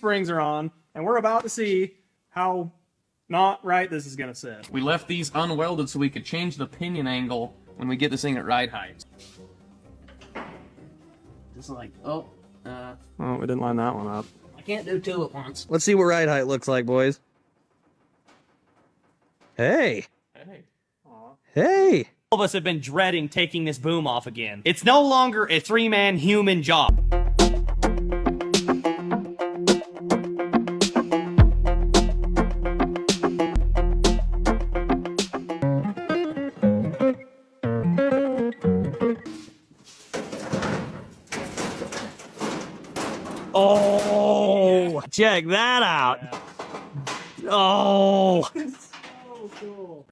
springs are on, and we're about to see how not right this is gonna sit. We left these unwelded so we could change the pinion angle when we get this thing at ride height. Just like, Oh, we didn't line that one up. I can't do two at once. Let's see what ride height looks like, boys. Hey. Hey. Hey. All of us have been dreading taking this boom off again. It's no longer a three-man human job. Oh, check that out. Oh. So cool.